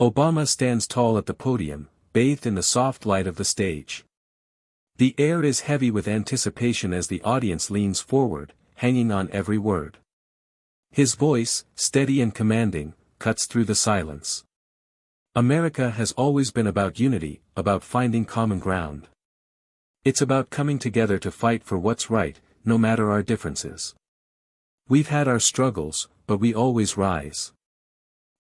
Obama stands tall at the podium, bathed in the soft light of the stage. The air is heavy with anticipation as the audience leans forward, hanging on every word. His voice, steady and commanding, cuts through the silence. America has always been about unity, about finding common ground. It's about coming together to fight for what's right, no matter our differences. We've had our struggles, but we always rise.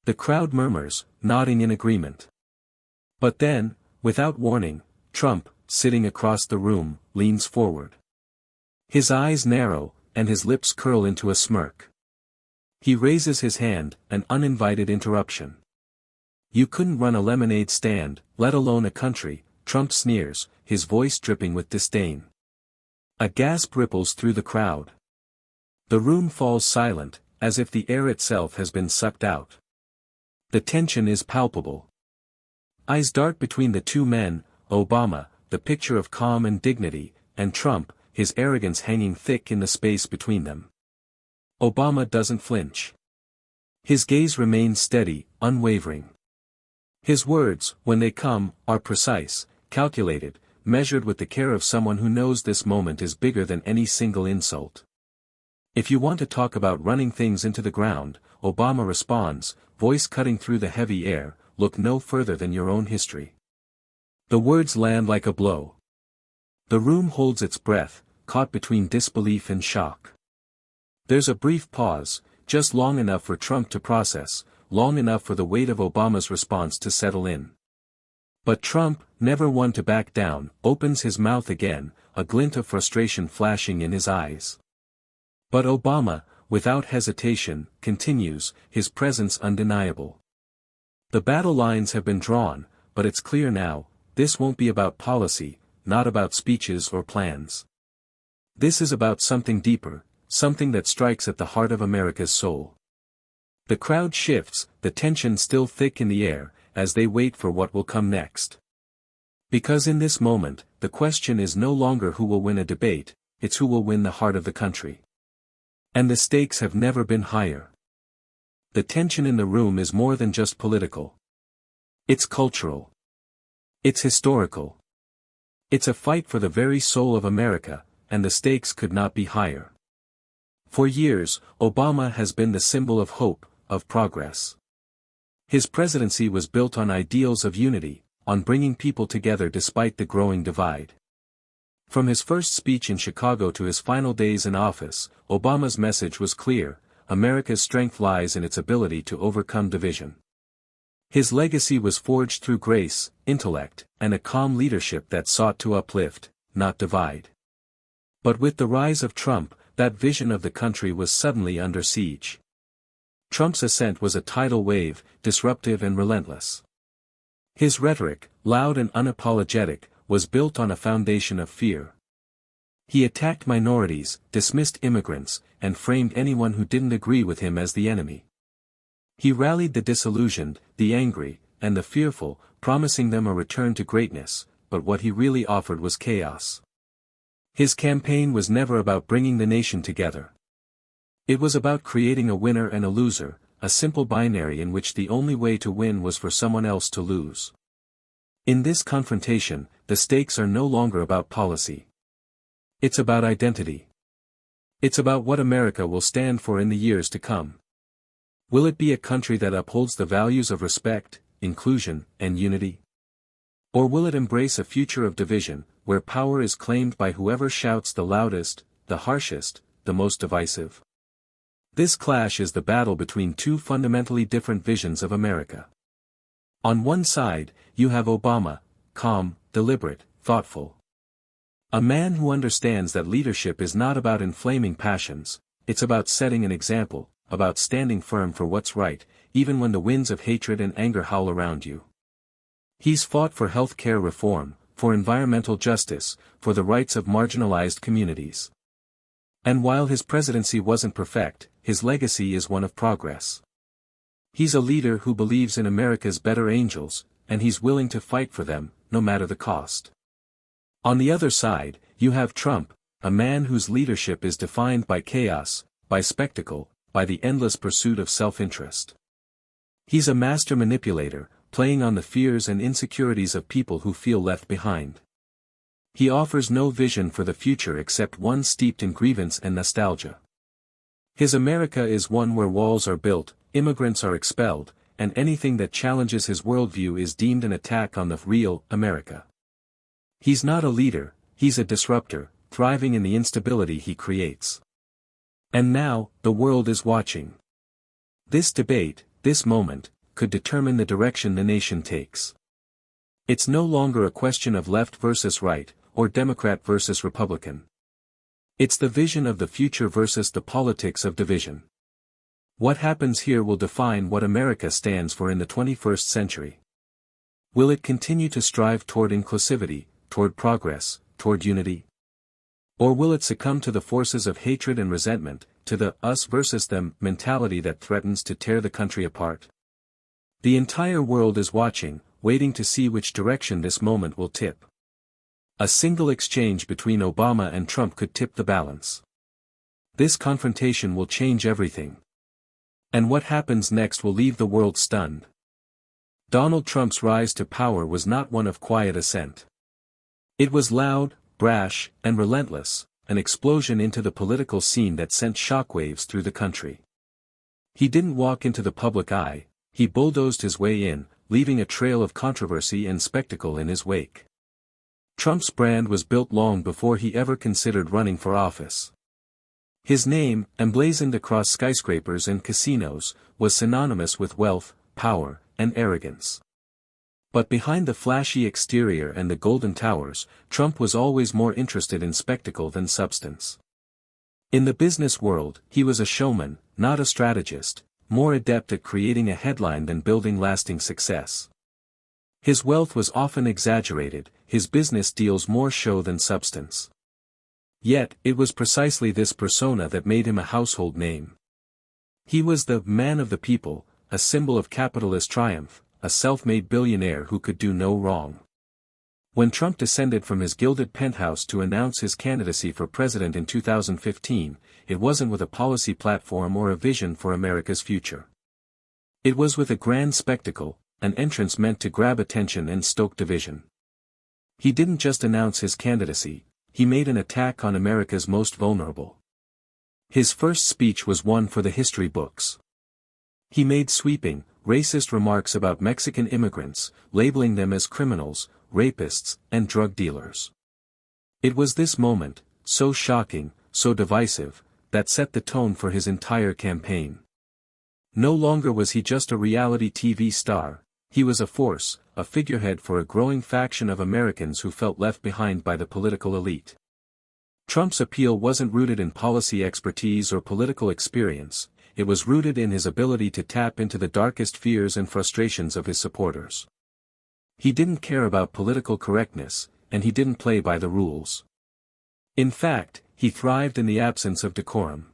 The crowd murmurs, nodding in agreement. But then, without warning, Trump, sitting across the room, leans forward. His eyes narrow, and his lips curl into a smirk. He raises his hand, an uninvited interruption. You couldn't run a lemonade stand, let alone a country, Trump sneers, his voice dripping with disdain. A gasp ripples through the crowd. The room falls silent, as if the air itself has been sucked out. The tension is palpable. Eyes dart between the two men, Obama, the picture of calm and dignity, and Trump, his arrogance hanging thick in the space between them. Obama doesn't flinch. His gaze remains steady, unwavering. His words, when they come, are precise, calculated, measured with the care of someone who knows this moment is bigger than any single insult. If you want to talk about running things into the ground, Obama responds, voice cutting through the heavy air, look no further than your own history. The words land like a blow. The room holds its breath, caught between disbelief and shock. There's a brief pause, just long enough for Trump to process, long enough for the weight of Obama's response to settle in. But Trump, never one to back down, opens his mouth again, a glint of frustration flashing in his eyes. But Obama, without hesitation, continues, his presence undeniable. The battle lines have been drawn, but it's clear now, this won't be about policy, not about speeches or plans. This is about something deeper, something that strikes at the heart of America's soul. The crowd shifts, the tension still thick in the air, as they wait for what will come next. Because in this moment, the question is no longer who will win a debate, it's who will win the heart of the country. And the stakes have never been higher. The tension in the room is more than just political. It's cultural. It's historical. It's a fight for the very soul of America, and the stakes could not be higher. For years, Obama has been the symbol of hope, of progress. His presidency was built on ideals of unity, on bringing people together despite the growing divide. From his first speech in Chicago to his final days in office, Obama's message was clear: America's strength lies in its ability to overcome division. His legacy was forged through grace, intellect, and a calm leadership that sought to uplift, not divide. But with the rise of Trump, that vision of the country was suddenly under siege. Trump's ascent was a tidal wave, disruptive and relentless. His rhetoric, loud and unapologetic, was built on a foundation of fear. He attacked minorities, dismissed immigrants, and framed anyone who didn't agree with him as the enemy. He rallied the disillusioned, the angry, and the fearful, promising them a return to greatness, but what he really offered was chaos. His campaign was never about bringing the nation together. It was about creating a winner and a loser, a simple binary in which the only way to win was for someone else to lose. In this confrontation, the stakes are no longer about policy. It's about identity. It's about what America will stand for in the years to come. Will it be a country that upholds the values of respect, inclusion, and unity? Or will it embrace a future of division, where power is claimed by whoever shouts the loudest, the harshest, the most divisive? This clash is the battle between two fundamentally different visions of America. On one side, you have Obama, calm, deliberate, thoughtful. A man who understands that leadership is not about inflaming passions, it's about setting an example, about standing firm for what's right, even when the winds of hatred and anger howl around you. He's fought for health care reform, for environmental justice, for the rights of marginalized communities. And while his presidency wasn't perfect, his legacy is one of progress. He's a leader who believes in America's better angels, and he's willing to fight for them, no matter the cost. On the other side, you have Trump, a man whose leadership is defined by chaos, by spectacle, by the endless pursuit of self-interest. He's a master manipulator, playing on the fears and insecurities of people who feel left behind. He offers no vision for the future except one steeped in grievance and nostalgia. His America is one where walls are built, immigrants are expelled, and anything that challenges his worldview is deemed an attack on the real America. He's not a leader, he's a disruptor, thriving in the instability he creates. And now, the world is watching. This debate, this moment, could determine the direction the nation takes. It's no longer a question of left versus right, or Democrat versus Republican. It's the vision of the future versus the politics of division. What happens here will define what America stands for in the 21st century. Will it continue to strive toward inclusivity, toward progress, toward unity? Or will it succumb to the forces of hatred and resentment, to the us versus them mentality that threatens to tear the country apart? The entire world is watching, waiting to see which direction this moment will tip. A single exchange between Obama and Trump could tip the balance. This confrontation will change everything. And what happens next will leave the world stunned. Donald Trump's rise to power was not one of quiet ascent. It was loud, brash, and relentless, an explosion into the political scene that sent shockwaves through the country. He didn't walk into the public eye, he bulldozed his way in, leaving a trail of controversy and spectacle in his wake. Trump's brand was built long before he ever considered running for office. His name, emblazoned across skyscrapers and casinos, was synonymous with wealth, power, and arrogance. But behind the flashy exterior and the golden towers, Trump was always more interested in spectacle than substance. In the business world, he was a showman, not a strategist, more adept at creating a headline than building lasting success. His wealth was often exaggerated, his business deals more show than substance. Yet, it was precisely this persona that made him a household name. He was the man of the people, a symbol of capitalist triumph, a self-made billionaire who could do no wrong. When Trump descended from his gilded penthouse to announce his candidacy for president in 2015, it wasn't with a policy platform or a vision for America's future. It was with a grand spectacle, an entrance meant to grab attention and stoke division. He didn't just announce his candidacy, he made an attack on America's most vulnerable. His first speech was one for the history books. He made sweeping, racist remarks about Mexican immigrants, labeling them as criminals, rapists, and drug dealers. It was this moment, so shocking, so divisive, that set the tone for his entire campaign. No longer was he just a reality TV star, he was a force, a figurehead for a growing faction of Americans who felt left behind by the political elite. Trump's appeal wasn't rooted in policy expertise or political experience, it was rooted in his ability to tap into the darkest fears and frustrations of his supporters. He didn't care about political correctness, and he didn't play by the rules. In fact, he thrived in the absence of decorum.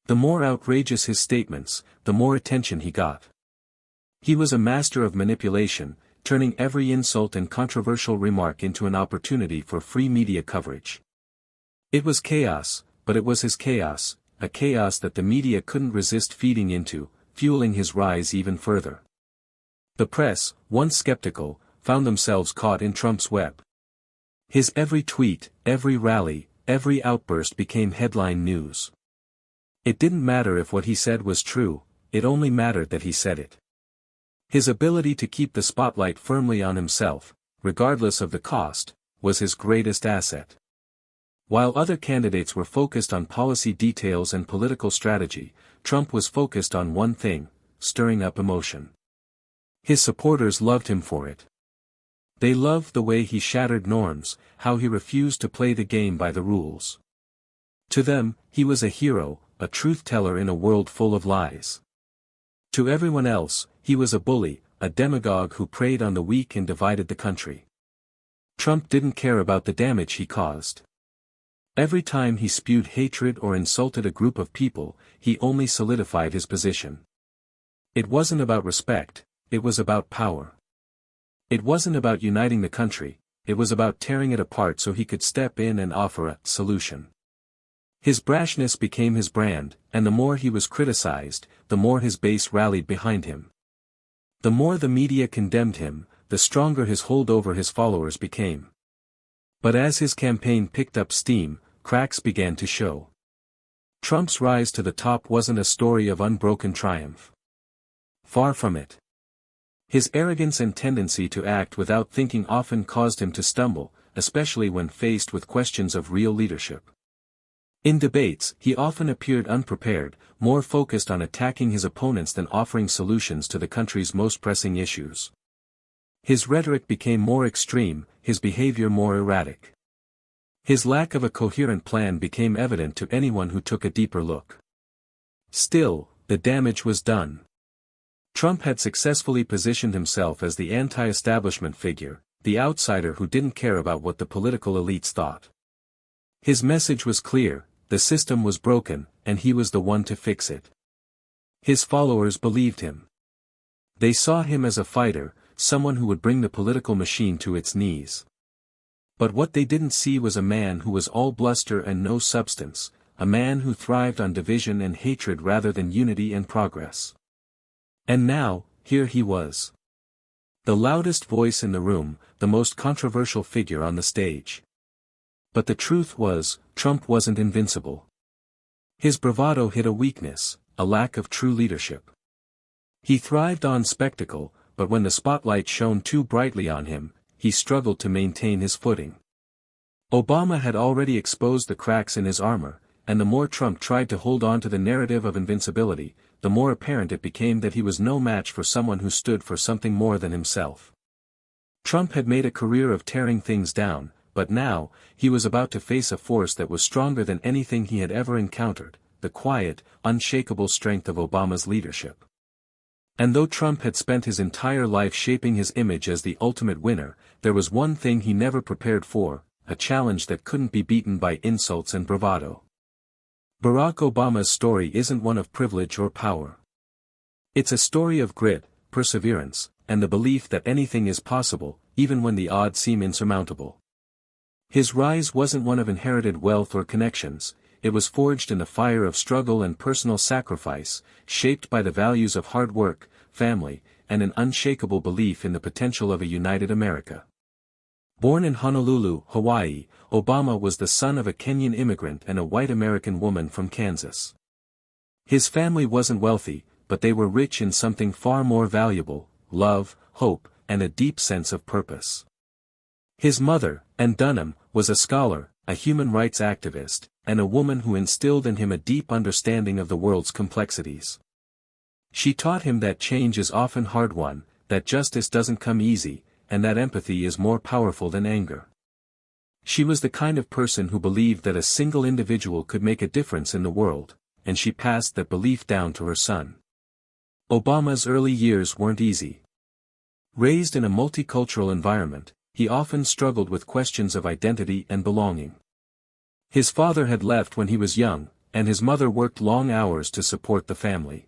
The more outrageous his statements, the more attention he got. He was a master of manipulation, turning every insult and controversial remark into an opportunity for free media coverage. It was chaos, but it was his chaos, a chaos that the media couldn't resist feeding into, fueling his rise even further. The press, once skeptical, found themselves caught in Trump's web. His every tweet, every rally, every outburst became headline news. It didn't matter if what he said was true, it only mattered that he said it. His ability to keep the spotlight firmly on himself, regardless of the cost, was his greatest asset. While other candidates were focused on policy details and political strategy, Trump was focused on one thing, stirring up emotion. His supporters loved him for it. They loved the way he shattered norms, how he refused to play the game by the rules. To them, he was a hero, a truth-teller in a world full of lies. To everyone else, he was a bully, a demagogue who preyed on the weak and divided the country. Trump didn't care about the damage he caused. Every time he spewed hatred or insulted a group of people, he only solidified his position. It wasn't about respect, it was about power. It wasn't about uniting the country, it was about tearing it apart so he could step in and offer a solution. His brashness became his brand, and the more he was criticized, the more his base rallied behind him. The more the media condemned him, the stronger his hold over his followers became. But as his campaign picked up steam, cracks began to show. Trump's rise to the top wasn't a story of unbroken triumph. Far from it. His arrogance and tendency to act without thinking often caused him to stumble, especially when faced with questions of real leadership. In debates, he often appeared unprepared, more focused on attacking his opponents than offering solutions to the country's most pressing issues. His rhetoric became more extreme, his behavior more erratic. His lack of a coherent plan became evident to anyone who took a deeper look. Still, the damage was done. Trump had successfully positioned himself as the anti-establishment figure, the outsider who didn't care about what the political elites thought. His message was clear: the system was broken, and he was the one to fix it. His followers believed him. They saw him as a fighter, someone who would bring the political machine to its knees. But what they didn't see was a man who was all bluster and no substance, a man who thrived on division and hatred rather than unity and progress. And now, here he was. The loudest voice in the room, the most controversial figure on the stage. But the truth was, Trump wasn't invincible. His bravado hid a weakness, a lack of true leadership. He thrived on spectacle, but when the spotlight shone too brightly on him, he struggled to maintain his footing. Obama had already exposed the cracks in his armor, and the more Trump tried to hold on to the narrative of invincibility, the more apparent it became that he was no match for someone who stood for something more than himself. Trump had made a career of tearing things down, but now, he was about to face a force that was stronger than anything he had ever encountered, the quiet, unshakable strength of Obama's leadership. And though Trump had spent his entire life shaping his image as the ultimate winner, there was one thing he never prepared for: a challenge that couldn't be beaten by insults and bravado. Barack Obama's story isn't one of privilege or power. It's a story of grit, perseverance, and the belief that anything is possible, even when the odds seem insurmountable. His rise wasn't one of inherited wealth or connections, it was forged in the fire of struggle and personal sacrifice, shaped by the values of hard work, family, and an unshakable belief in the potential of a united America. Born in Honolulu, Hawaii, Obama was the son of a Kenyan immigrant and a white American woman from Kansas. His family wasn't wealthy, but they were rich in something far more valuable: love, hope, and a deep sense of purpose. His mother, Ann Dunham, was a scholar, a human rights activist, and a woman who instilled in him a deep understanding of the world's complexities. She taught him that change is often hard-won, that justice doesn't come easy, and that empathy is more powerful than anger. She was the kind of person who believed that a single individual could make a difference in the world, and she passed that belief down to her son. Obama's early years weren't easy. Raised in a multicultural environment, he often struggled with questions of identity and belonging. His father had left when he was young, and his mother worked long hours to support the family.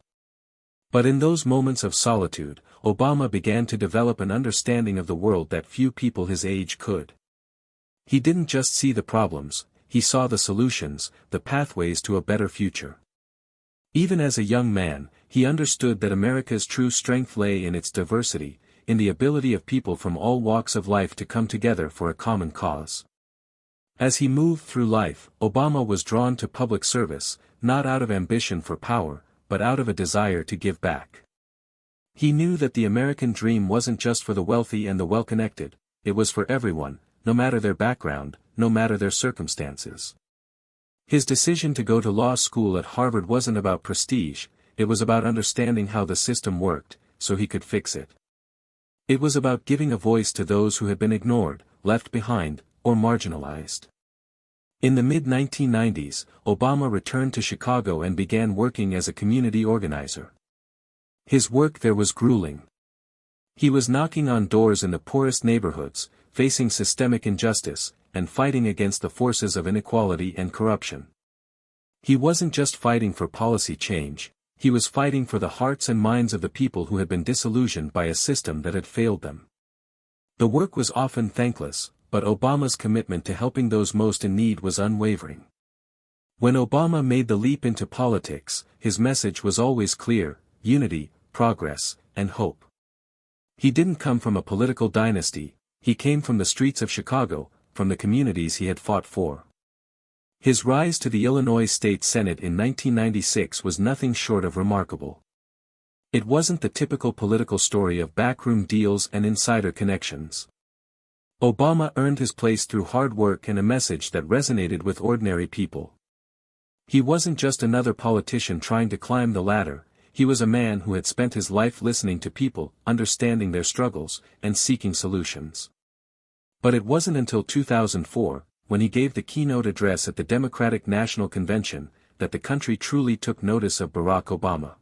But in those moments of solitude, Obama began to develop an understanding of the world that few people his age could. He didn't just see the problems, he saw the solutions, the pathways to a better future. Even as a young man, he understood that America's true strength lay in its diversity, in the ability of people from all walks of life to come together for a common cause. As he moved through life, Obama was drawn to public service, not out of ambition for power, but out of a desire to give back. He knew that the American dream wasn't just for the wealthy and the well-connected, it was for everyone, no matter their background, no matter their circumstances. His decision to go to law school at Harvard wasn't about prestige, it was about understanding how the system worked, so he could fix it. It was about giving a voice to those who had been ignored, left behind, or marginalized. In the mid-1990s, Obama returned to Chicago and began working as a community organizer. His work there was grueling. He was knocking on doors in the poorest neighborhoods, facing systemic injustice, and fighting against the forces of inequality and corruption. He wasn't just fighting for policy change, he was fighting for the hearts and minds of the people who had been disillusioned by a system that had failed them. The work was often thankless, but Obama's commitment to helping those most in need was unwavering. When Obama made the leap into politics, his message was always clear: unity, progress, and hope. He didn't come from a political dynasty, he came from the streets of Chicago, from the communities he had fought for. His rise to the Illinois State Senate in 1996 was nothing short of remarkable. It wasn't the typical political story of backroom deals and insider connections. Obama earned his place through hard work and a message that resonated with ordinary people. He wasn't just another politician trying to climb the ladder, he was a man who had spent his life listening to people, understanding their struggles, and seeking solutions. But it wasn't until 2004, when he gave the keynote address at the Democratic National Convention, that the country truly took notice of Barack Obama.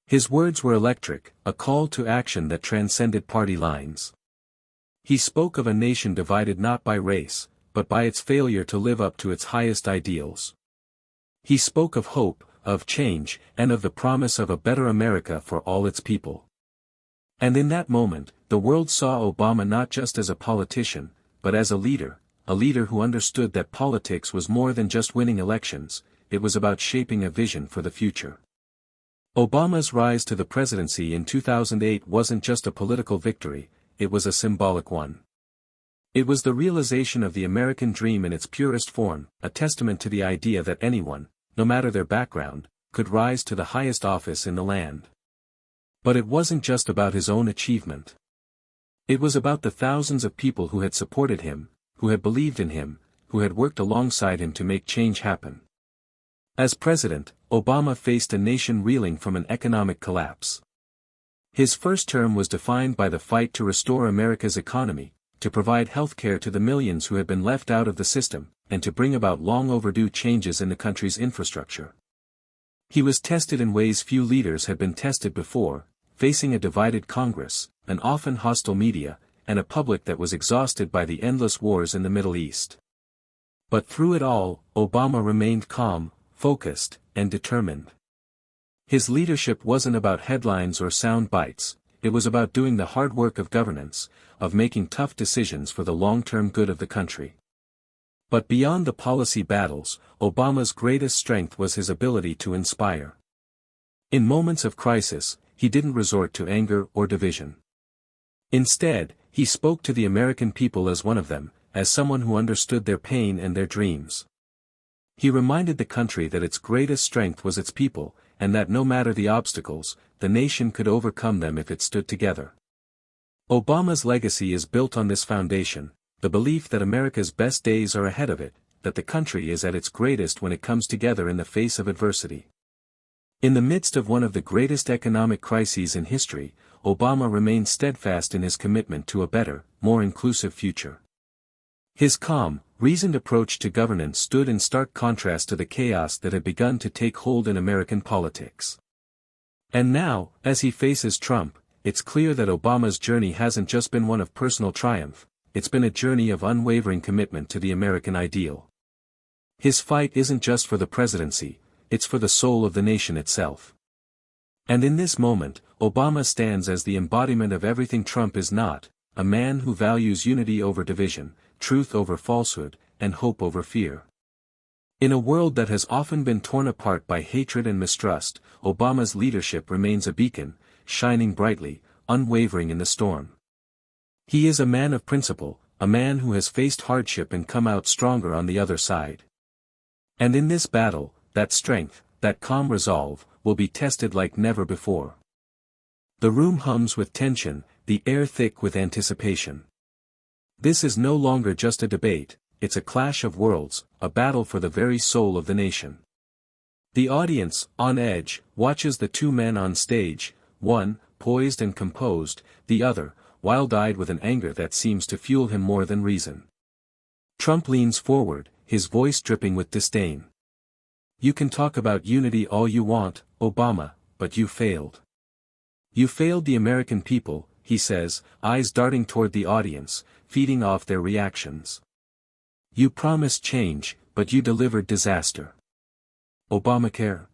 His words were electric, a call to action that transcended party lines. He spoke of a nation divided not by race, but by its failure to live up to its highest ideals. He spoke of hope, of change, and of the promise of a better America for all its people. And in that moment, the world saw Obama not just as a politician, but as a leader who understood that politics was more than just winning elections, it was about shaping a vision for the future. Obama's rise to the presidency in 2008 wasn't just a political victory, it was a symbolic one. It was the realization of the American dream in its purest form, a testament to the idea that anyone, no matter their background, could rise to the highest office in the land. But it wasn't just about his own achievement. It was about the thousands of people who had supported him, who had believed in him, who had worked alongside him to make change happen. As president, Obama faced a nation reeling from an economic collapse. His first term was defined by the fight to restore America's economy, to provide health care to the millions who had been left out of the system, and to bring about long overdue changes in the country's infrastructure. He was tested in ways few leaders had been tested before, facing a divided Congress, an often hostile media, and a public that was exhausted by the endless wars in the Middle East. But through it all, Obama remained calm, focused, and determined. His leadership wasn't about headlines or sound bites, it was about doing the hard work of governance, of making tough decisions for the long-term good of the country. But beyond the policy battles, Obama's greatest strength was his ability to inspire. In moments of crisis, he didn't resort to anger or division. Instead, he spoke to the American people as one of them, as someone who understood their pain and their dreams. He reminded the country that its greatest strength was its people, and that no matter the obstacles, the nation could overcome them if it stood together. Obama's legacy is built on this foundation, the belief that America's best days are ahead of it, that the country is at its greatest when it comes together in the face of adversity. In the midst of one of the greatest economic crises in history, Obama remained steadfast in his commitment to a better, more inclusive future. His calm, reasoned approach to governance stood in stark contrast to the chaos that had begun to take hold in American politics. And now, as he faces Trump, it's clear that Obama's journey hasn't just been one of personal triumph, it's been a journey of unwavering commitment to the American ideal. His fight isn't just for the presidency, it's for the soul of the nation itself. And in this moment, Obama stands as the embodiment of everything Trump is not, a man who values unity over division, truth over falsehood, and hope over fear. In a world that has often been torn apart by hatred and mistrust, Obama's leadership remains a beacon, shining brightly, unwavering in the storm. He is a man of principle, a man who has faced hardship and come out stronger on the other side. And in this battle, that strength, that calm resolve, will be tested like never before. The room hums with tension, the air thick with anticipation. This is no longer just a debate, it's a clash of worlds, a battle for the very soul of the nation. The audience, on edge, watches the two men on stage, one, poised and composed, the other, wild-eyed with an anger that seems to fuel him more than reason. Trump leans forward, his voice dripping with disdain. You can talk about unity all you want, Obama, but you failed. You failed the American people, he says, eyes darting toward the audience, feeding off their reactions. You promised change, but you delivered disaster. Obamacare?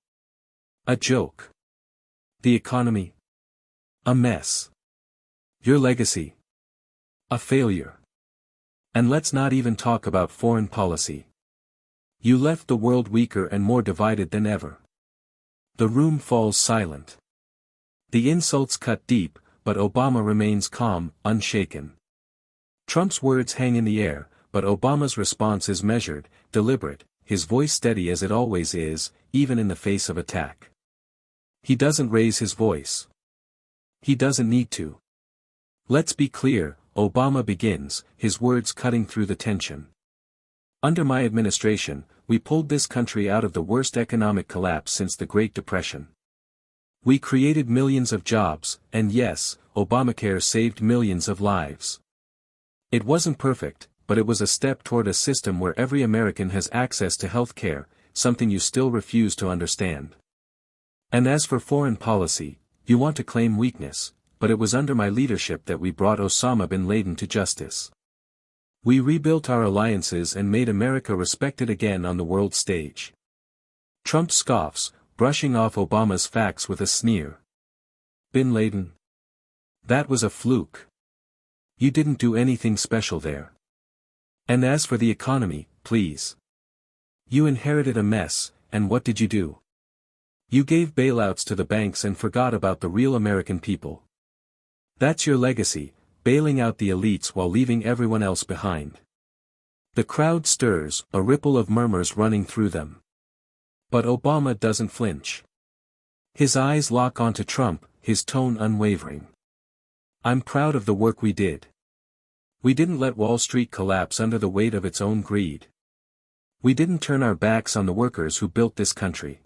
A joke. The economy? A mess. Your legacy? A failure. And let's not even talk about foreign policy. You left the world weaker and more divided than ever. The room falls silent. The insults cut deep, but Obama remains calm, unshaken. Trump's words hang in the air, but Obama's response is measured, deliberate, his voice steady as it always is, even in the face of attack. He doesn't raise his voice. He doesn't need to. Let's be clear, Obama begins, his words cutting through the tension. Under my administration, we pulled this country out of the worst economic collapse since the Great Depression. We created millions of jobs, and yes, Obamacare saved millions of lives. It wasn't perfect, but it was a step toward a system where every American has access to health care, something you still refuse to understand. And as for foreign policy, you want to claim weakness, but it was under my leadership that we brought Osama bin Laden to justice. We rebuilt our alliances and made America respected again on the world stage. Trump scoffs, brushing off Obama's facts with a sneer. Bin Laden? That was a fluke. You didn't do anything special there. And as for the economy, please. You inherited a mess, and what did you do? You gave bailouts to the banks and forgot about the real American people. That's your legacy, bailing out the elites while leaving everyone else behind. The crowd stirs, a ripple of murmurs running through them. But Obama doesn't flinch. His eyes lock onto Trump, his tone unwavering. I'm proud of the work we did. We didn't let Wall Street collapse under the weight of its own greed. We didn't turn our backs on the workers who built this country.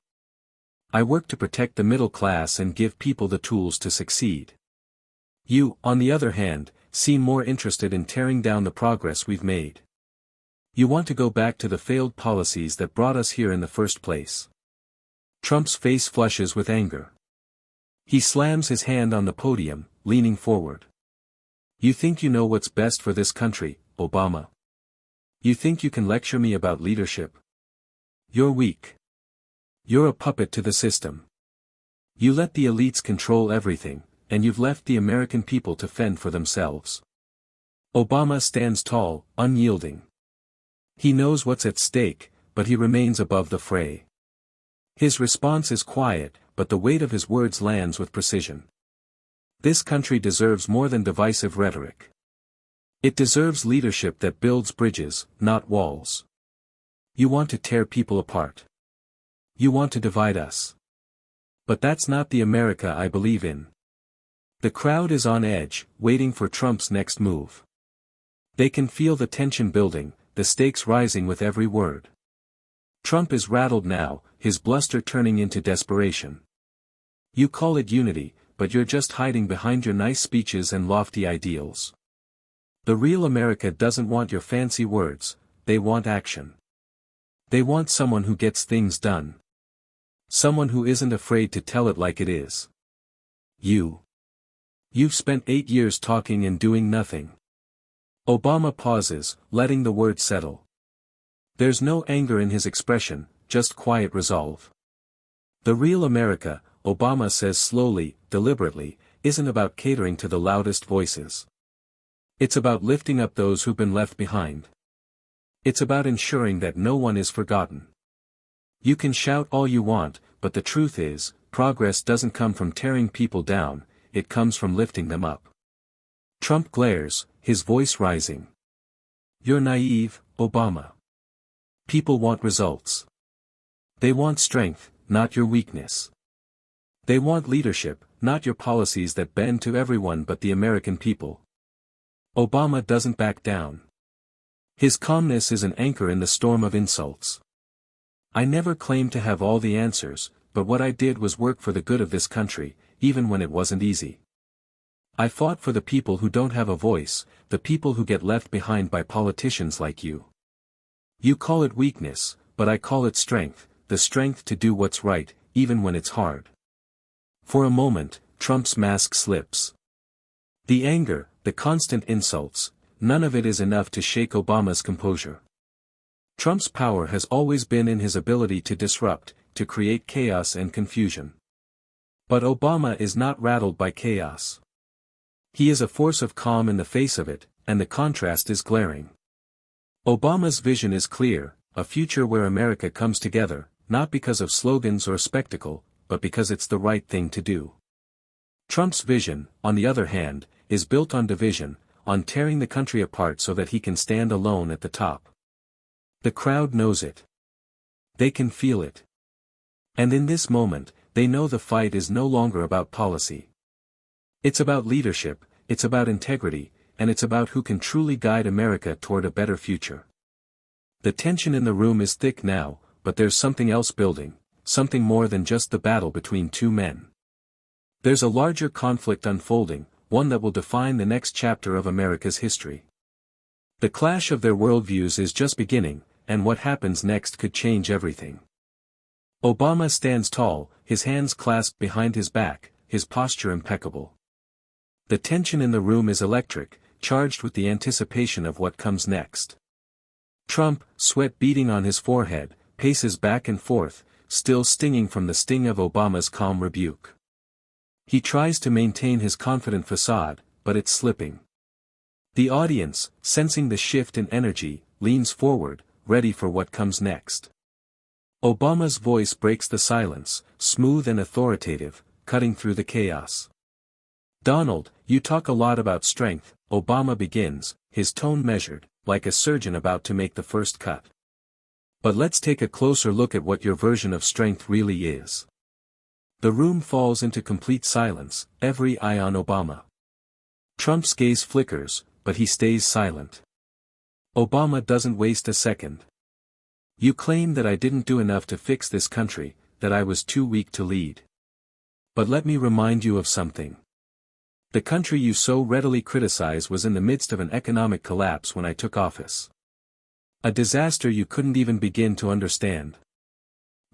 I worked to protect the middle class and give people the tools to succeed. You, on the other hand, seem more interested in tearing down the progress we've made. You want to go back to the failed policies that brought us here in the first place. Trump's face flushes with anger. He slams his hand on the podium, leaning forward. You think you know what's best for this country, Obama? You think you can lecture me about leadership? You're weak. You're a puppet to the system. You let the elites control everything, and you've left the American people to fend for themselves. Obama stands tall, unyielding. He knows what's at stake, but he remains above the fray. His response is quiet, but the weight of his words lands with precision. This country deserves more than divisive rhetoric. It deserves leadership that builds bridges, not walls. You want to tear people apart. You want to divide us. But that's not the America I believe in. The crowd is on edge, waiting for Trump's next move. They can feel the tension building, the stakes rising with every word. Trump is rattled now, his bluster turning into desperation. You call it unity, but you're just hiding behind your nice speeches and lofty ideals. The real America doesn't want your fancy words, they want action. They want someone who gets things done. Someone who isn't afraid to tell it like it is. You've spent 8 years talking and doing nothing. Obama pauses, letting the words settle. There's no anger in his expression, just quiet resolve. The real America, Obama says slowly, deliberately, isn't about catering to the loudest voices. It's about lifting up those who've been left behind. It's about ensuring that no one is forgotten. You can shout all you want, but the truth is, progress doesn't come from tearing people down, it comes from lifting them up. Trump glares, his voice rising. You're naive, Obama. People want results. They want strength, not your weakness. They want leadership, not your policies that bend to everyone but the American people. Obama doesn't back down. His calmness is an anchor in the storm of insults. I never claimed to have all the answers, but what I did was work for the good of this country, even when it wasn't easy. I fought for the people who don't have a voice, the people who get left behind by politicians like you. You call it weakness, but I call it strength, the strength to do what's right, even when it's hard. For a moment, Trump's mask slips. The anger, the constant insults, none of it is enough to shake Obama's composure. Trump's power has always been in his ability to disrupt, to create chaos and confusion. But Obama is not rattled by chaos. He is a force of calm in the face of it, and the contrast is glaring. Obama's vision is clear, a future where America comes together, not because of slogans or spectacle, but because it's the right thing to do. Trump's vision, on the other hand, is built on division, on tearing the country apart so that he can stand alone at the top. The crowd knows it. They can feel it. And in this moment, they know the fight is no longer about policy. It's about leadership, it's about integrity, and it's about who can truly guide America toward a better future. The tension in the room is thick now, but there's something else building, something more than just the battle between two men. There's a larger conflict unfolding, one that will define the next chapter of America's history. The clash of their worldviews is just beginning, and what happens next could change everything. Obama stands tall, his hands clasped behind his back, his posture impeccable. The tension in the room is electric, charged with the anticipation of what comes next. Trump, sweat beading on his forehead, paces back and forth, still stinging from the sting of Obama's calm rebuke. He tries to maintain his confident facade, but it's slipping. The audience, sensing the shift in energy, leans forward, ready for what comes next. Obama's voice breaks the silence, smooth and authoritative, cutting through the chaos. "Donald, you talk a lot about strength," Obama begins, his tone measured, like a surgeon about to make the first cut. "But let's take a closer look at what your version of strength really is." The room falls into complete silence, every eye on Obama. Trump's gaze flickers, but he stays silent. Obama doesn't waste a second. "You claim that I didn't do enough to fix this country, that I was too weak to lead. But let me remind you of something. The country you so readily criticize was in the midst of an economic collapse when I took office. A disaster you couldn't even begin to understand.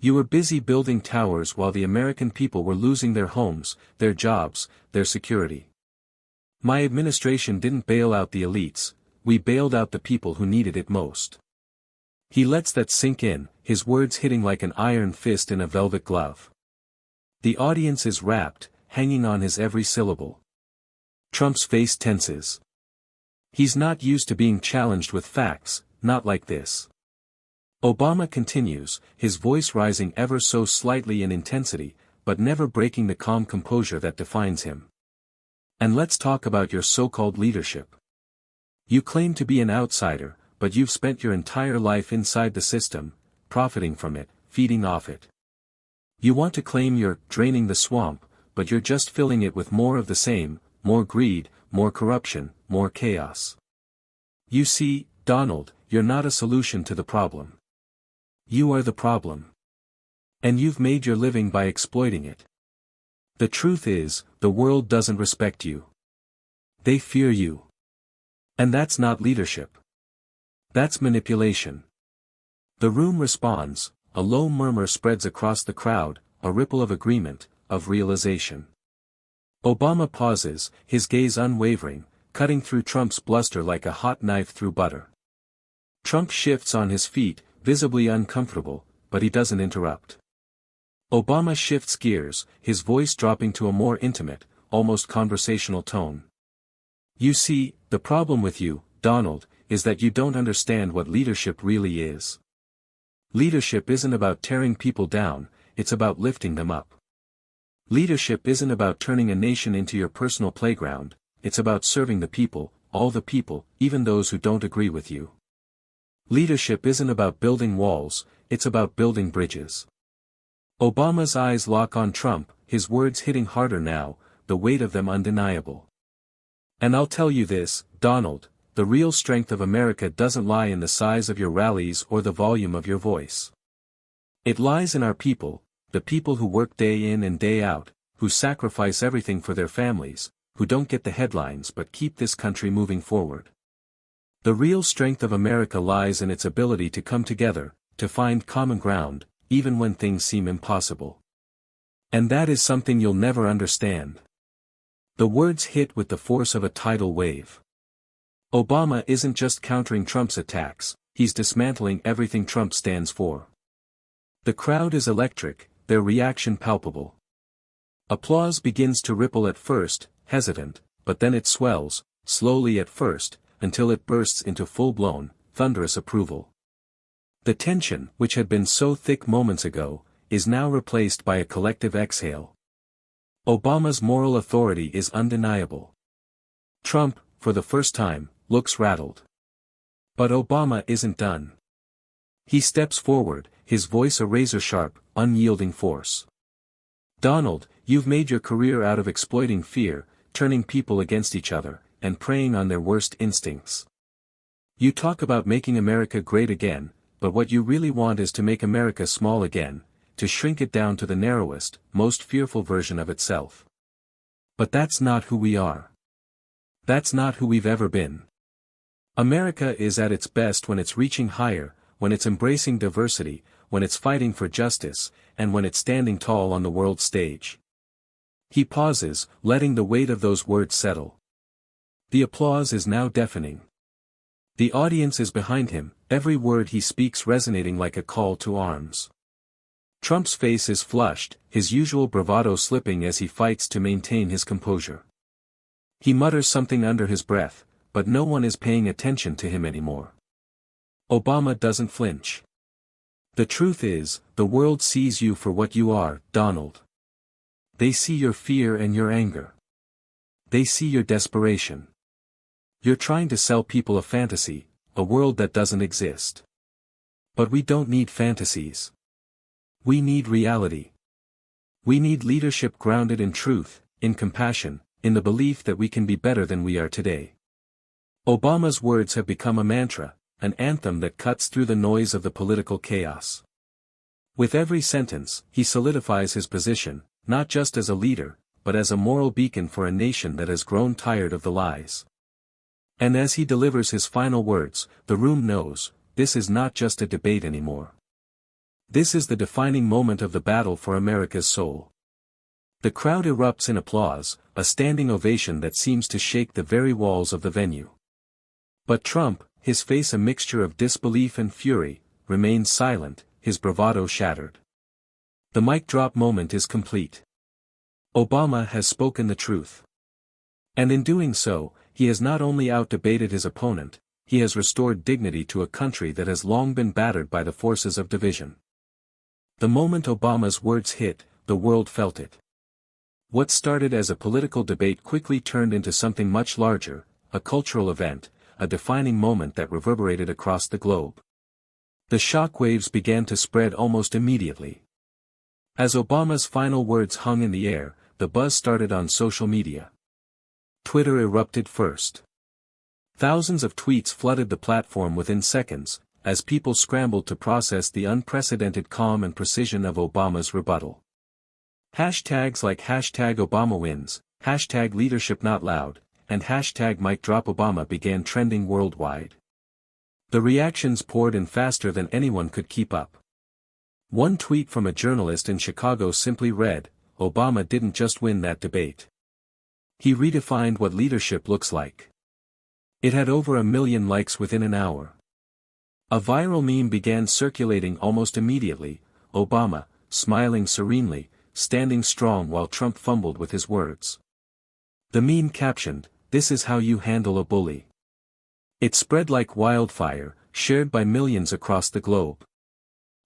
You were busy building towers while the American people were losing their homes, their jobs, their security. My administration didn't bail out the elites, we bailed out the people who needed it most." He lets that sink in, his words hitting like an iron fist in a velvet glove. The audience is rapt, hanging on his every syllable. Trump's face tenses. He's not used to being challenged with facts, not like this. Obama continues, his voice rising ever so slightly in intensity, but never breaking the calm composure that defines him. "And let's talk about your so-called leadership. You claim to be an outsider, but you've spent your entire life inside the system, profiting from it, feeding off it. You want to claim you're draining the swamp, but you're just filling it with more of the same, more greed, more corruption, more chaos. You see, Donald, you're not a solution to the problem. You are the problem. And you've made your living by exploiting it. The truth is, the world doesn't respect you. They fear you. And that's not leadership. That's manipulation." The room responds, a low murmur spreads across the crowd, a ripple of agreement, of realization. Obama pauses, his gaze unwavering, cutting through Trump's bluster like a hot knife through butter. Trump shifts on his feet, visibly uncomfortable, but he doesn't interrupt. Obama shifts gears, his voice dropping to a more intimate, almost conversational tone. "You see, the problem with you, Donald, is that you don't understand what leadership really is. Leadership isn't about tearing people down, it's about lifting them up. Leadership isn't about turning a nation into your personal playground, it's about serving the people, all the people, even those who don't agree with you. Leadership isn't about building walls, it's about building bridges." Obama's eyes lock on Trump, his words hitting harder now, the weight of them undeniable. "And I'll tell you this, Donald, the real strength of America doesn't lie in the size of your rallies or the volume of your voice. It lies in our people, the people who work day in and day out, who sacrifice everything for their families, who don't get the headlines but keep this country moving forward. The real strength of America lies in its ability to come together, to find common ground, even when things seem impossible. And that is something you'll never understand." The words hit with the force of a tidal wave. Obama isn't just countering Trump's attacks, he's dismantling everything Trump stands for. The crowd is electric, their reaction palpable. Applause begins to ripple at first, hesitant, but then it swells, slowly at first, until it bursts into full-blown, thunderous approval. The tension, which had been so thick moments ago, is now replaced by a collective exhale. Obama's moral authority is undeniable. Trump, for the first time, looks rattled. But Obama isn't done. He steps forward, his voice a razor-sharp, unyielding force. Donald, you've made your career out of exploiting fear, turning people against each other, and preying on their worst instincts. You talk about making America great again, but what you really want is to make America small again, to shrink it down to the narrowest, most fearful version of itself. But that's not who we are. That's not who we've ever been. America is at its best when it's reaching higher, when it's embracing diversity, when it's fighting for justice, and when it's standing tall on the world stage. He pauses, letting the weight of those words settle. The applause is now deafening. The audience is behind him, every word he speaks resonating like a call to arms. Trump's face is flushed, his usual bravado slipping as he fights to maintain his composure. He mutters something under his breath, but no one is paying attention to him anymore. Obama doesn't flinch. The truth is, the world sees you for what you are, Donald. They see your fear and your anger. They see your desperation. You're trying to sell people a fantasy, a world that doesn't exist. But we don't need fantasies. We need reality. We need leadership grounded in truth, in compassion, in the belief that we can be better than we are today. Obama's words have become a mantra, an anthem that cuts through the noise of the political chaos. With every sentence, he solidifies his position, not just as a leader, but as a moral beacon for a nation that has grown tired of the lies. And as he delivers his final words, the room knows, this is not just a debate anymore. This is the defining moment of the battle for America's soul. The crowd erupts in applause, a standing ovation that seems to shake the very walls of the venue. But Trump, his face a mixture of disbelief and fury, remains silent, his bravado shattered. The mic drop moment is complete. Obama has spoken the truth. And in doing so, he has not only outdebated his opponent, he has restored dignity to a country that has long been battered by the forces of division. The moment Obama's words hit, the world felt it. What started as a political debate quickly turned into something much larger, a cultural event, a defining moment that reverberated across the globe. The shockwaves began to spread almost immediately. As Obama's final words hung in the air, the buzz started on social media. Twitter erupted first. Thousands of tweets flooded the platform within seconds, as people scrambled to process the unprecedented calm and precision of Obama's rebuttal. Hashtags like #ObamaWins, #LeadershipNotLoud, and #MicDropObama began trending worldwide. The reactions poured in faster than anyone could keep up. One tweet from a journalist in Chicago simply read, "Obama didn't just win that debate. He redefined what leadership looks like." It had over 1 million likes within an hour. A viral meme began circulating almost immediately, Obama, smiling serenely, standing strong while Trump fumbled with his words. The meme captioned, "This is how you handle a bully." It spread like wildfire, shared by millions across the globe.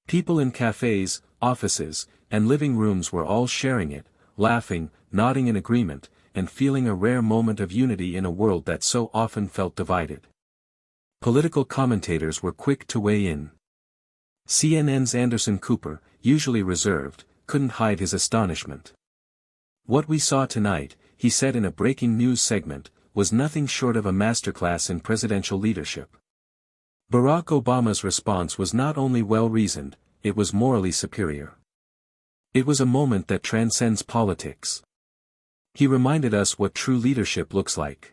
People in cafes, offices, and living rooms were all sharing it, laughing, nodding in agreement, and feeling a rare moment of unity in a world that so often felt divided. Political commentators were quick to weigh in. CNN's Anderson Cooper, usually reserved, couldn't hide his astonishment. "What we saw tonight," he said in a breaking news segment, "was nothing short of a masterclass in presidential leadership." Barack Obama's response was not only well-reasoned, it was morally superior. It was a moment that transcends politics. He reminded us what true leadership looks like.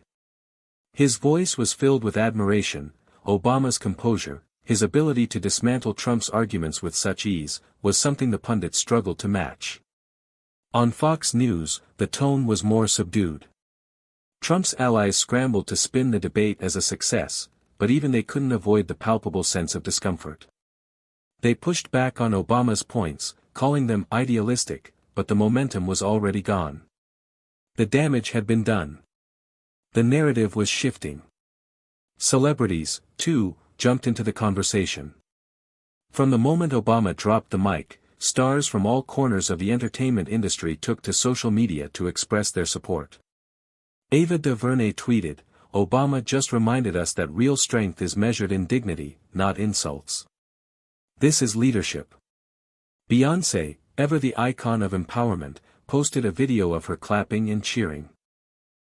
His voice was filled with admiration. Obama's composure, his ability to dismantle Trump's arguments with such ease, was something the pundits struggled to match. On Fox News, the tone was more subdued. Trump's allies scrambled to spin the debate as a success, but even they couldn't avoid the palpable sense of discomfort. They pushed back on Obama's points, calling them idealistic, but the momentum was already gone. The damage had been done. The narrative was shifting. Celebrities, too, jumped into the conversation. From the moment Obama dropped the mic, stars from all corners of the entertainment industry took to social media to express their support. Ava DuVernay tweeted, "Obama just reminded us that real strength is measured in dignity, not insults. This is leadership." Beyoncé, ever the icon of empowerment, posted a video of her clapping and cheering.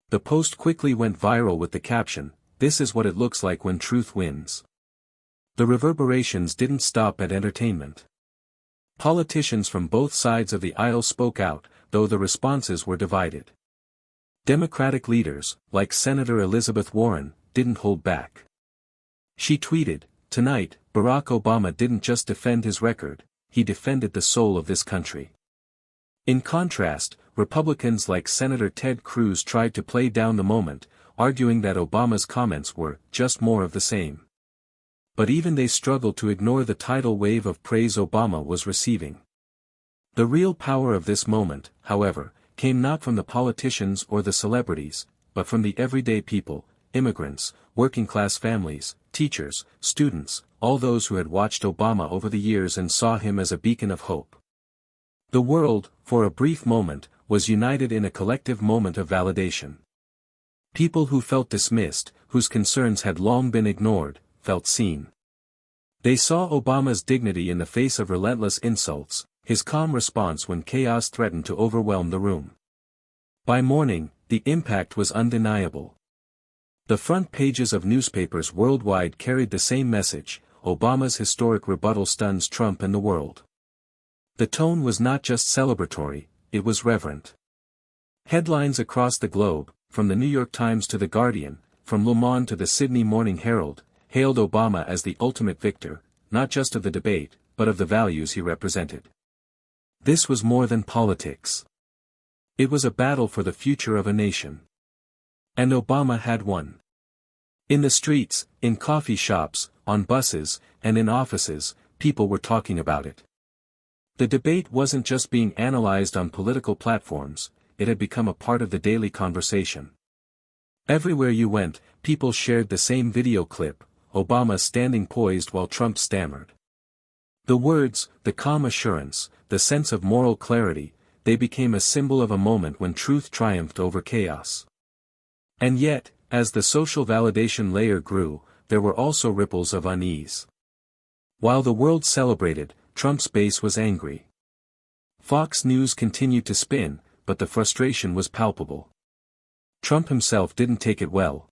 The post quickly went viral with the caption, "This is what it looks like when truth wins." The reverberations didn't stop at entertainment. Politicians from both sides of the aisle spoke out, though the responses were divided. Democratic leaders, like Senator Elizabeth Warren, didn't hold back. She tweeted, "Tonight, Barack Obama didn't just defend his record, he defended the soul of this country." In contrast, Republicans like Senator Ted Cruz tried to play down the moment, arguing that Obama's comments were just more of the same. But even they struggled to ignore the tidal wave of praise Obama was receiving. The real power of this moment, however, came not from the politicians or the celebrities, but from the everyday people, immigrants, working-class families, teachers, students, all those who had watched Obama over the years and saw him as a beacon of hope. The world, for a brief moment, was united in a collective moment of validation. People who felt dismissed, whose concerns had long been ignored, felt seen. They saw Obama's dignity in the face of relentless insults, his calm response when chaos threatened to overwhelm the room. By morning, the impact was undeniable. The front pages of newspapers worldwide carried the same message: Obama's historic rebuttal stuns Trump and the world. The tone was not just celebratory, it was reverent. Headlines across the globe, from the New York Times to The Guardian, from Le Monde to the Sydney Morning Herald, hailed Obama as the ultimate victor, not just of the debate, but of the values he represented. This was more than politics. It was a battle for the future of a nation. And Obama had won. In the streets, in coffee shops, on buses, and in offices, people were talking about it. The debate wasn't just being analyzed on political platforms, it had become a part of the daily conversation. Everywhere you went, people shared the same video clip, Obama standing poised while Trump stammered. The words, the calm assurance, the sense of moral clarity, they became a symbol of a moment when truth triumphed over chaos. And yet, as the social validation layer grew, there were also ripples of unease. While the world celebrated, Trump's base was angry. Fox News continued to spin, but the frustration was palpable. Trump himself didn't take it well.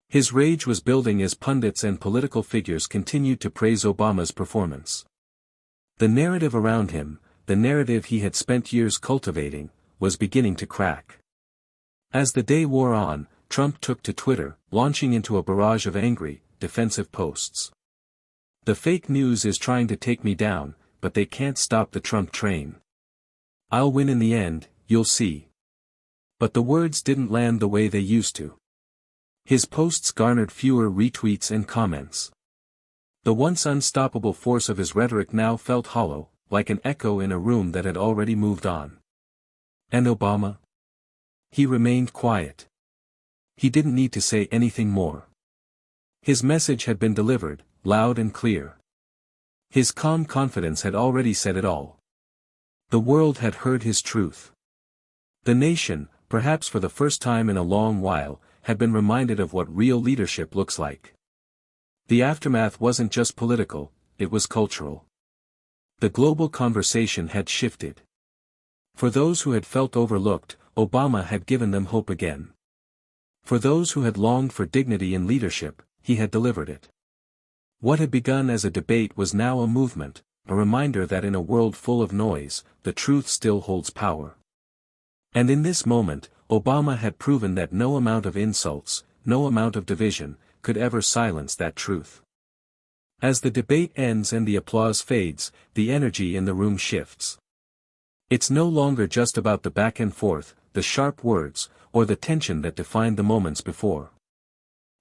His rage was building as pundits and political figures continued to praise Obama's performance. The narrative around him, the narrative he had spent years cultivating, was beginning to crack. As the day wore on, Trump took to Twitter, launching into a barrage of angry, defensive posts. "The fake news is trying to take me down, but they can't stop the Trump train. I'll win in the end, you'll see." But the words didn't land the way they used to. His posts garnered fewer retweets and comments. The once unstoppable force of his rhetoric now felt hollow, like an echo in a room that had already moved on. And Obama? He remained quiet. He didn't need to say anything more. His message had been delivered, loud and clear. His calm confidence had already said it all. The world had heard his truth. The nation, perhaps for the first time in a long while, had been reminded of what real leadership looks like. The aftermath wasn't just political, it was cultural. The global conversation had shifted. For those who had felt overlooked, Obama had given them hope again. For those who had longed for dignity in leadership, he had delivered it. What had begun as a debate was now a movement, a reminder that in a world full of noise, the truth still holds power. And in this moment, Obama had proven that no amount of insults, no amount of division, could ever silence that truth. As the debate ends and the applause fades, the energy in the room shifts. It's no longer just about the back and forth, the sharp words, or the tension that defined the moments before.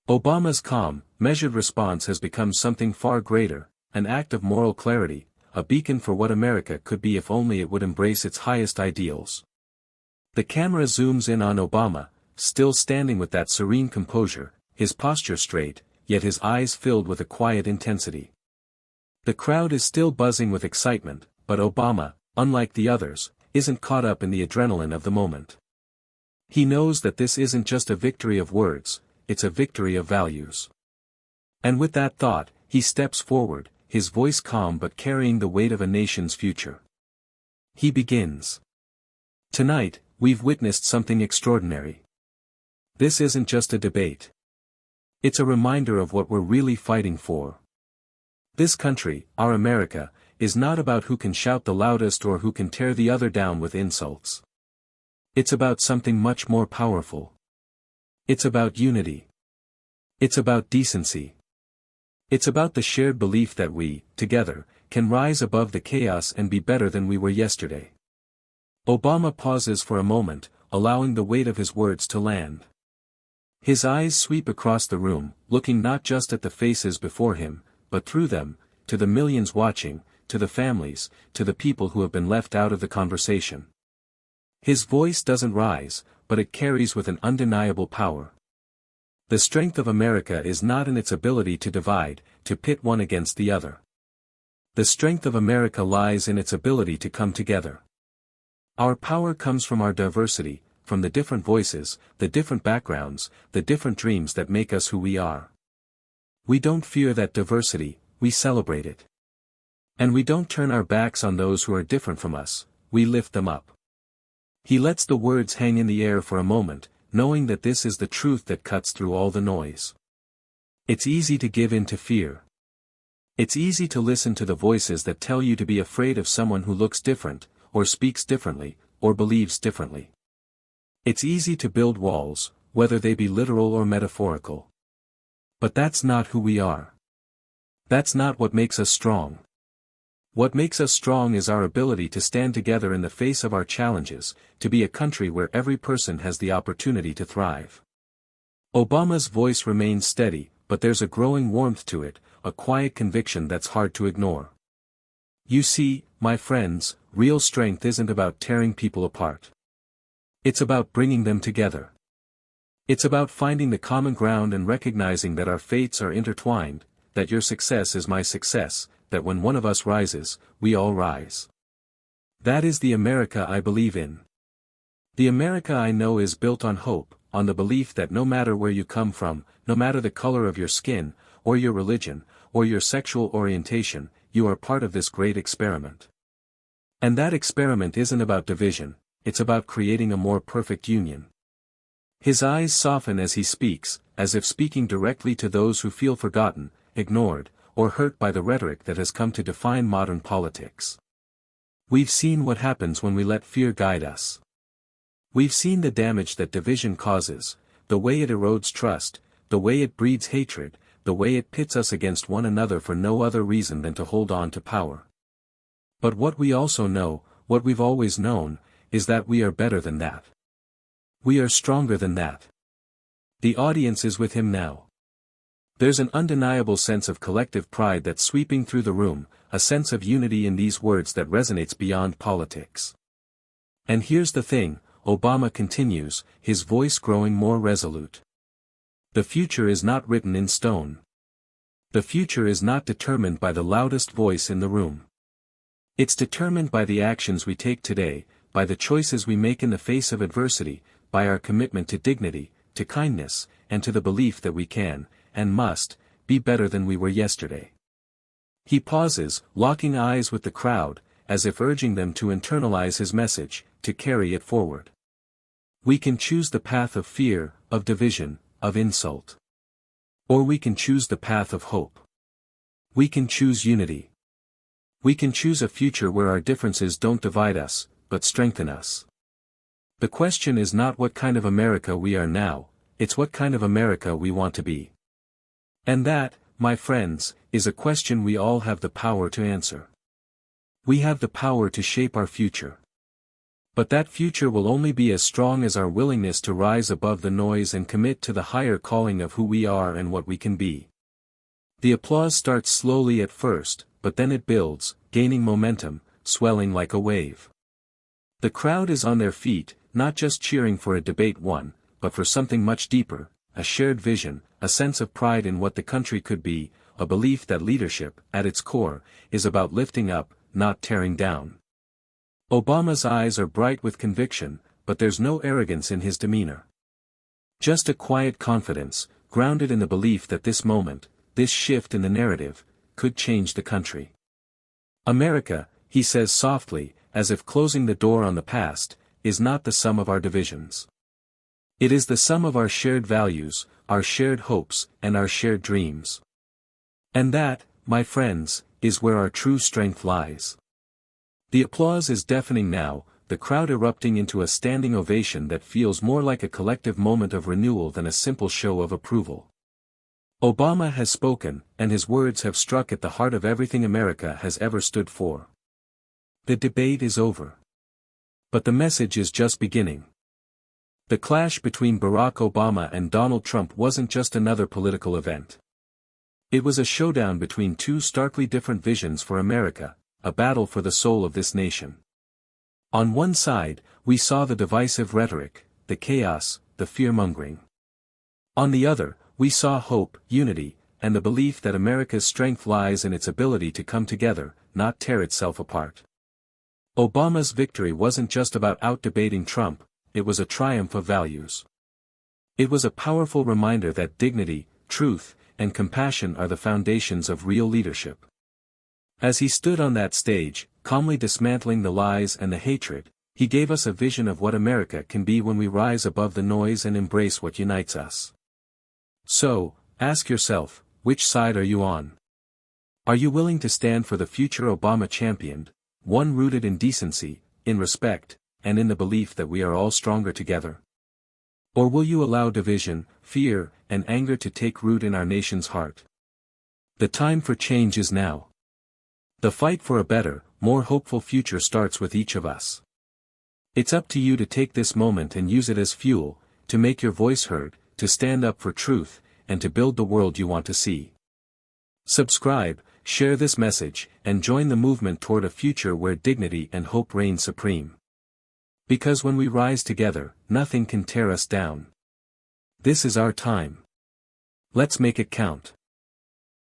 Obama's calm, measured response has become something far greater, an act of moral clarity, a beacon for what America could be if only it would embrace its highest ideals. The camera zooms in on Obama, still standing with that serene composure, his posture straight, yet his eyes filled with a quiet intensity. The crowd is still buzzing with excitement, but Obama, unlike the others, isn't caught up in the adrenaline of the moment. He knows that this isn't just a victory of words, it's a victory of values. And with that thought, he steps forward, his voice calm but carrying the weight of a nation's future. He begins. Tonight, we've witnessed something extraordinary. This isn't just a debate. It's a reminder of what we're really fighting for. This country, our America, is not about who can shout the loudest or who can tear the other down with insults. It's about something much more powerful. It's about unity. It's about decency. It's about the shared belief that we, together, can rise above the chaos and be better than we were yesterday. Obama pauses for a moment, allowing the weight of his words to land. His eyes sweep across the room, looking not just at the faces before him, but through them, to the millions watching, to the families, to the people who have been left out of the conversation. His voice doesn't rise, but it carries with an undeniable power. The strength of America is not in its ability to divide, to pit one against the other. The strength of America lies in its ability to come together. Our power comes from our diversity, from the different voices, the different backgrounds, the different dreams that make us who we are. We don't fear that diversity, we celebrate it. And we don't turn our backs on those who are different from us, we lift them up. He lets the words hang in the air for a moment, knowing that this is the truth that cuts through all the noise. It's easy to give in to fear. It's easy to listen to the voices that tell you to be afraid of someone who looks different, or speaks differently, or believes differently. It's easy to build walls, whether they be literal or metaphorical. But that's not who we are. That's not what makes us strong. What makes us strong is our ability to stand together in the face of our challenges, to be a country where every person has the opportunity to thrive. Obama's voice remains steady, but there's a growing warmth to it, a quiet conviction that's hard to ignore. You see, my friends, real strength isn't about tearing people apart. It's about bringing them together. It's about finding the common ground and recognizing that our fates are intertwined, that your success is my success, that when one of us rises, we all rise. That is the America I believe in. The America I know is built on hope, on the belief that no matter where you come from, no matter the color of your skin, or your religion, or your sexual orientation, you are part of this great experiment. And that experiment isn't about division, it's about creating a more perfect union. His eyes soften as he speaks, as if speaking directly to those who feel forgotten, ignored, or hurt by the rhetoric that has come to define modern politics. We've seen what happens when we let fear guide us. We've seen the damage that division causes, the way it erodes trust, the way it breeds hatred, the way it pits us against one another for no other reason than to hold on to power. But what we also know, what we've always known, is that we are better than that. We are stronger than that. The audience is with him now. There's an undeniable sense of collective pride that's sweeping through the room, a sense of unity in these words that resonates beyond politics. And here's the thing, Obama continues, his voice growing more resolute. The future is not written in stone. The future is not determined by the loudest voice in the room. It's determined by the actions we take today, by the choices we make in the face of adversity, by our commitment to dignity, to kindness, and to the belief that we can, and must, be better than we were yesterday. He pauses, locking eyes with the crowd, as if urging them to internalize his message, to carry it forward. We can choose the path of fear, of division, of insult. Or we can choose the path of hope. We can choose unity. We can choose a future where our differences don't divide us, but strengthen us. The question is not what kind of America we are now, it's what kind of America we want to be. And that, my friends, is a question we all have the power to answer. We have the power to shape our future. But that future will only be as strong as our willingness to rise above the noise and commit to the higher calling of who we are and what we can be. The applause starts slowly at first, but then it builds, gaining momentum, swelling like a wave. The crowd is on their feet, not just cheering for a debate won, but for something much deeper, a shared vision, a sense of pride in what the country could be, a belief that leadership, at its core, is about lifting up, not tearing down. Obama's eyes are bright with conviction, but there's no arrogance in his demeanor. Just a quiet confidence, grounded in the belief that this moment, this shift in the narrative, could change the country. America, he says softly, as if closing the door on the past, is not the sum of our divisions. It is the sum of our shared values, our shared hopes, and our shared dreams. And that, my friends, is where our true strength lies. The applause is deafening now, the crowd erupting into a standing ovation that feels more like a collective moment of renewal than a simple show of approval. Obama has spoken, and his words have struck at the heart of everything America has ever stood for. The debate is over. But the message is just beginning. The clash between Barack Obama and Donald Trump wasn't just another political event. It was a showdown between two starkly different visions for America, a battle for the soul of this nation. On one side, we saw the divisive rhetoric, the chaos, the fear-mongering. On the other, we saw hope, unity, and the belief that America's strength lies in its ability to come together, not tear itself apart. Obama's victory wasn't just about out-debating Trump, it was a triumph of values. It was a powerful reminder that dignity, truth, and compassion are the foundations of real leadership. As he stood on that stage, calmly dismantling the lies and the hatred, he gave us a vision of what America can be when we rise above the noise and embrace what unites us. So, ask yourself, which side are you on? Are you willing to stand for the future Obama championed, one rooted in decency, in respect, and in the belief that we are all stronger together? Or will you allow division, fear, and anger to take root in our nation's heart? The time for change is now. The fight for a better, more hopeful future starts with each of us. It's up to you to take this moment and use it as fuel, to make your voice heard, to stand up for truth, and to build the world you want to see. Subscribe, share this message, and join the movement toward a future where dignity and hope reign supreme. Because when we rise together, nothing can tear us down. This is our time. Let's make it count.